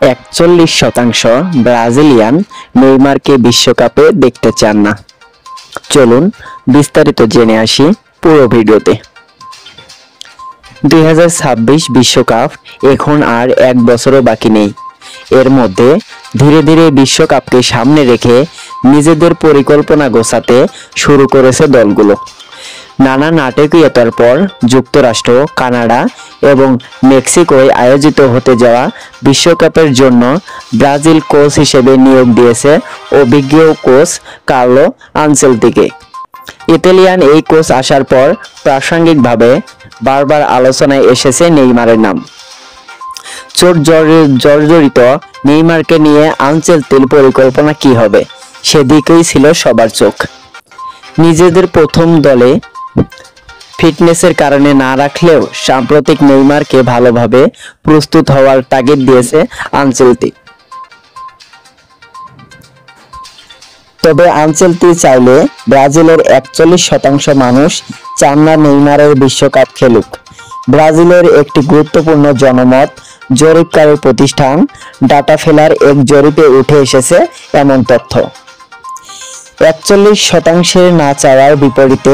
41% Brazilian নেইমারকে বিশ্বকাপে দেখতে চান না। চলুন বিস্তারিত জেনে আসি পুরো ভিডিওতে। 2026 বিশ্বকাপ এখন আর এক বছরও বাকি নেই। এর মধ্যে ধীরে ধীরে বিশ্বকাপকে সামনে রেখে নিজেদের পরিকল্পনা গোছাতে শুরু করেছে দলগুলো। নানা নাটকীয়তার পর যুক্তরাষ্ট্র, কানাডা এবং মেক্সিকোয় আয়োজিত হতে যাওয়া বিশ্বকাপের জন্য ব্রাজিল কোচ হিসেবে নিয়োগ দিয়েছে অভিজ্ঞ কোচ কার্লো আনচেলত্তিকে। ইতালিয়ান এই কোচ আসার পর প্রাসঙ্গিকভাবে বারবার আলোচনায় এসেছে নেইমারের নাম। চোট জর্জরিত নেইমারকে নিয়ে আনচেলত্তির পরিকল্পনা কি হবে সেদিকেই ছিল সবার চোখ। নিজেদের প্রথম দলে ফিটনেসের কারণে না রাখলেও সাম্প্রতিক নেইমারকে ভালোভাবে প্রস্তুত হওয়ার তাগিদ দিয়েছে আনচেলত্তি। তবে আনচেলত্তি চাইলে ব্রাজিলের 41% মানুষ চান না নেইমারের বিশ্বকাপ খেলুক। ব্রাজিলের একটি গুরুত্বপূর্ণ জনমত জরিপকারী প্রতিষ্ঠান ডাটাফেলার এক জরিপে উঠে এসেছে এমন তথ্য। 41% না চাওয়ার বিপরীতে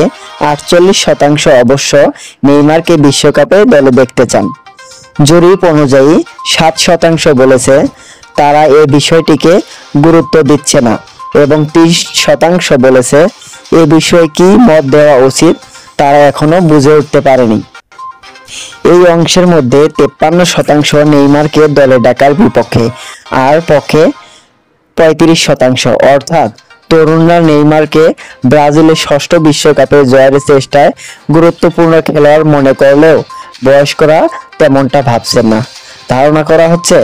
48% অবশ্য নেইমারকে বিশ্বকাপে দলে দেখতে চান। জরিপ অনুযায়ী 7% বলেছে তারা এই বিষয়টিকে গুরুত্ব দিচ্ছে না এবং 30% বলেছে এ বিষয়ে কি মত দেওয়া উচিত তারা এখনো বুঝে উঠতে পারেনি। এই অংশের মধ্যে 53% নেইমারকে দলে ডাকার বিপক্ষে আর পক্ষে 35%, অর্থাৎ তরুণরা নেইমারকে ব্রাজিলের ষষ্ঠ বিশ্বকাপে জয়ের চেষ্টায় গুরুত্বপূর্ণ খেলোয়াড় মনে করলেও বয়স্করা তেমনটা ভাবছেন না। ধারণা করা হচ্ছে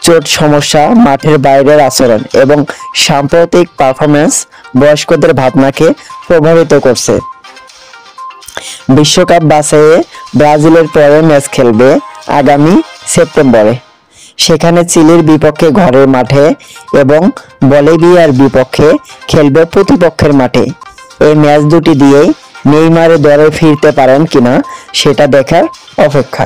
চোট সমস্যা, মাঠের বাইরের আচরণ এবং সাম্প্রতিক পারফরম্যান্স বয়স্কদের ভাবনাকে প্রভাবিত করছে। বিশ্বকাপ বাছাইয়ে ব্রাজিলের পরের ম্যাচ খেলবে আগামী সেপ্টেম্বরে। সেখানে চিলির বিপক্ষে ঘরের মাঠে এবং বলিভিয়ার বিপক্ষে খেলবে প্রতিপক্ষের মাঠে। এই ম্যাচ দুটি দিয়েই নেইমার দলে ফিরতে পারেন কিনা সেটা দেখার অপেক্ষা।